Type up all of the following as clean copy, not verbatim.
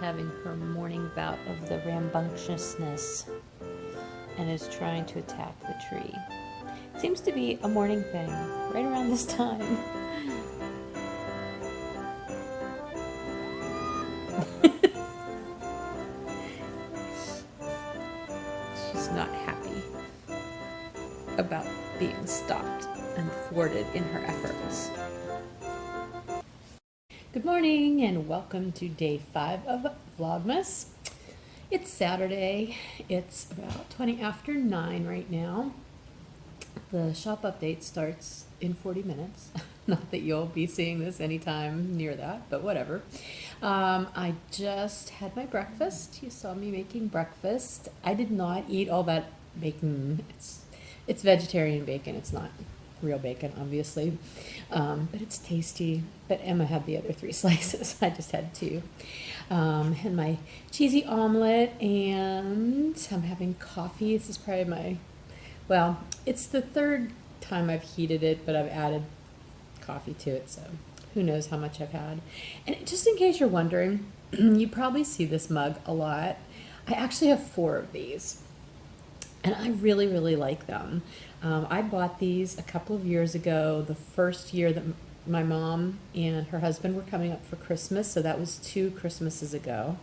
having her morning bout of the rambunctiousness and is trying to attack the tree. Seems to be a morning thing, right around this time. She's not happy about being stopped and thwarted in her efforts. Good morning and welcome to day 5 of Vlogmas. It's Saturday. It's about 20 after 9 right now. The shop update starts in 40 minutes. Not that you'll be seeing this anytime near that, but whatever. I just had my breakfast. You saw me making breakfast. I did not eat all that bacon. It's vegetarian bacon. It's not real bacon, obviously, but it's tasty. But Emma had the other 3 slices. I just had 2. And my cheesy omelet, and I'm having coffee. This is probably it's the 3rd time I've heated it, but I've added coffee to it, so who knows how much I've had. And just in case you're wondering, you probably see this mug a lot. I actually have 4 of these, and I really, really like them. I bought these a couple of years ago, the first year that my mom and her husband were coming up for Christmas, so that was 2 Christmases ago.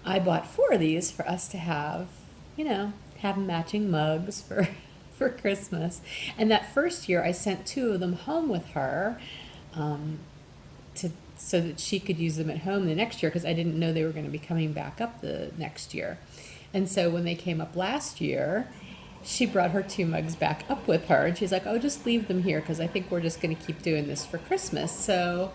I bought 4 of these for us to have, have matching mugs for Christmas. And that first year I sent 2 of them home with her so that she could use them at home the next year, because I didn't know they were going to be coming back up the next year. And so when they came up last year, she brought her 2 mugs back up with her, and she's like, oh, just leave them here because I think we're just going to keep doing this for Christmas. So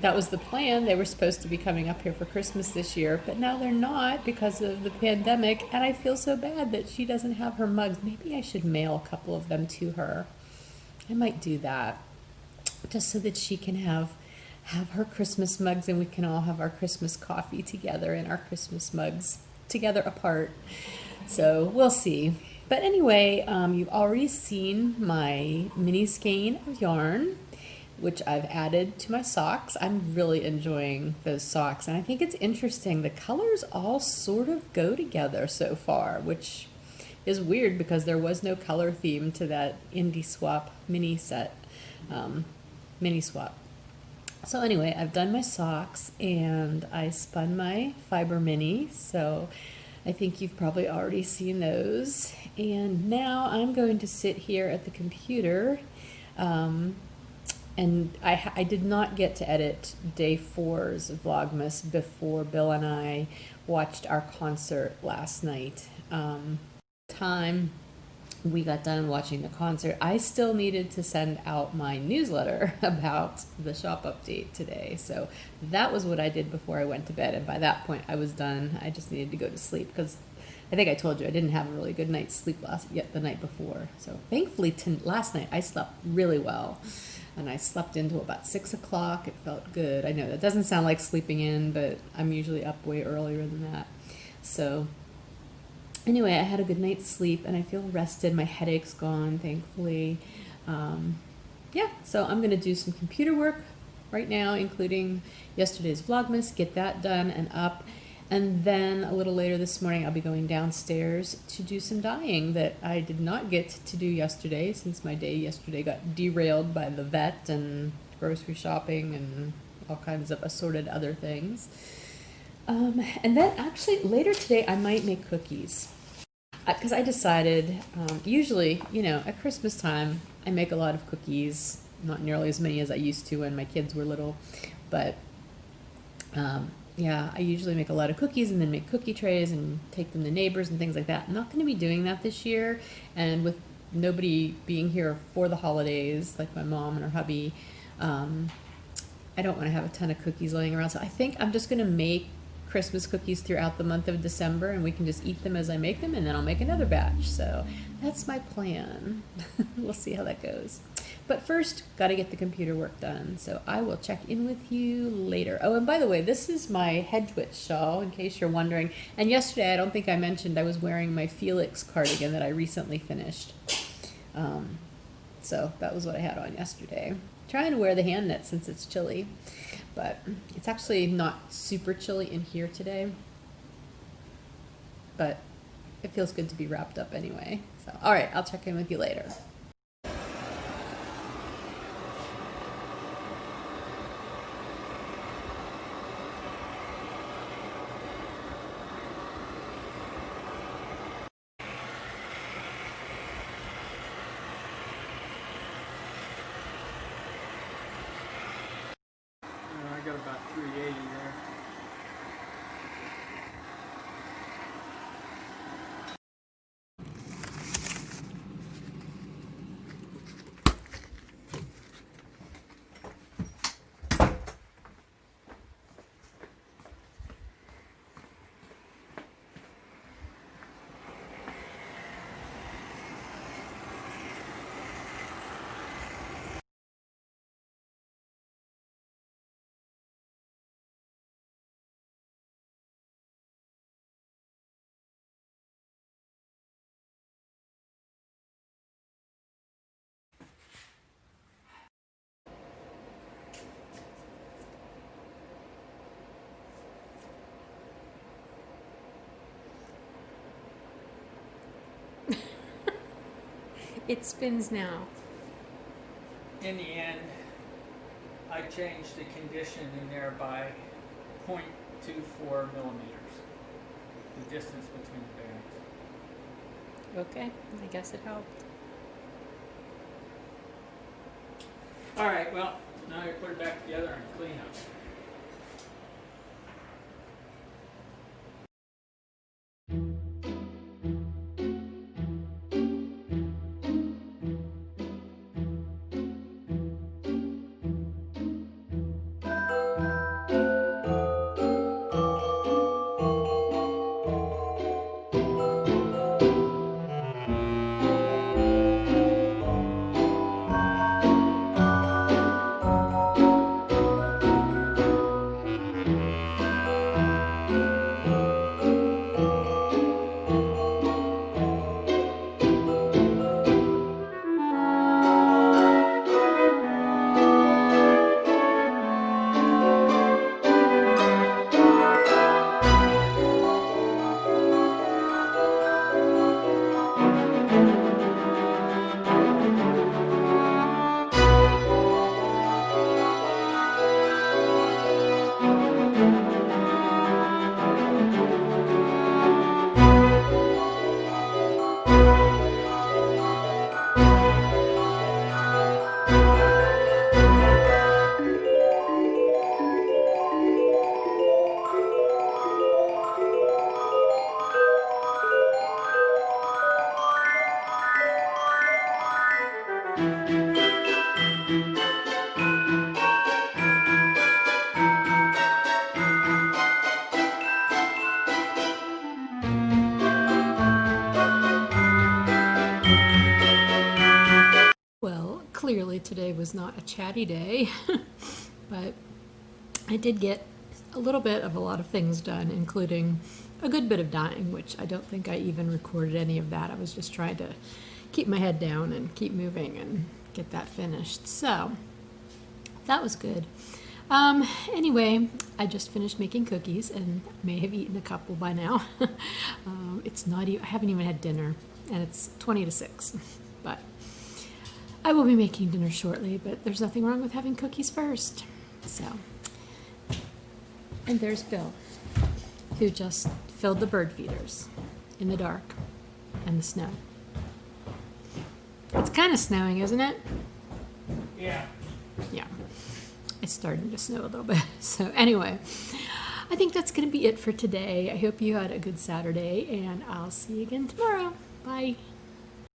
that was the plan. They were supposed to be coming up here for Christmas this year, but now they're not because of the pandemic, and I feel so bad that she doesn't have her mugs. Maybe I should mail a couple of them to her. I might do that just so that she can have her Christmas mugs and we can all have our Christmas coffee together and our Christmas mugs together apart. So we'll see. But anyway, you've already seen my mini skein of yarn, which I've added to my socks. I'm really enjoying those socks, and I think it's interesting. The colors all sort of go together so far, which is weird because there was no color theme to that Indie Swap mini set, mini swap. So anyway, I've done my socks and I spun my fiber mini, so I think you've probably already seen those. And now I'm going to sit here at the computer. And I did not get to edit day 4's Vlogmas before Bill and I watched our concert last night. Time we got done watching the concert, I still needed to send out my newsletter about the shop update today. So that was what I did before I went to bed. And by that point, I was done. I just needed to go to sleep because I think I told you I didn't have a really good night's sleep the night before. So thankfully, last night I slept really well. And I slept into about 6 o'clock. It felt good. I know that doesn't sound like sleeping in, but I'm usually up way earlier than that. So anyway, I had a good night's sleep and I feel rested. My headache's gone, thankfully. So I'm going to do some computer work right now, including yesterday's Vlogmas, get that done and up. And then a little later this morning, I'll be going downstairs to do some dyeing that I did not get to do yesterday, since my day yesterday got derailed by the vet and grocery shopping and all kinds of assorted other things. And then actually later today, I might make cookies. Because I decided, usually, at Christmas time, I make a lot of cookies, not nearly as many as I used to when my kids were little, but I usually make a lot of cookies and then make cookie trays and take them to neighbors and things like that. I'm not going to be doing that this year, and with nobody being here for the holidays, like my mom and her hubby, I don't want to have a ton of cookies laying around. So I think I'm just going to make Christmas cookies throughout the month of December, and we can just eat them as I make them, and then I'll make another batch. So that's my plan. We'll see how that goes. But first, got to get the computer work done. So I will check in with you later. Oh, and by the way, this is my Hedge Witch shawl, in case you're wondering. And yesterday, I don't think I mentioned I was wearing my Felix cardigan that I recently finished. So that was what I had on yesterday. Trying to wear the hand net since it's chilly, but it's actually not super chilly in here today. But it feels good to be wrapped up anyway. So, all right, I'll check in with you later. I got about 380 there. It spins now. In the end, I changed the condition in there by 0.24 millimeters, the distance between the bearings. Okay, I guess it helped. All right, well, now you put it back together and clean up. Well, clearly today was not a chatty day, but I did get a little bit of a lot of things done, including a good bit of dyeing, which I don't think I even recorded any of that. I was just trying to keep my head down and keep moving and get that finished. So that was good. Anyway, I just finished making cookies and may have eaten a couple by now. It's not even, I haven't even had dinner, and it's 20 to 6, but I will be making dinner shortly, but there's nothing wrong with having cookies first. So, and there's Bill, who just filled the bird feeders in the dark and the snow. It's kind of snowing, isn't it? Yeah. Yeah. It's starting to snow a little bit. So anyway, I think that's going to be it for today. I hope you had a good Saturday, and I'll see you again tomorrow. Bye.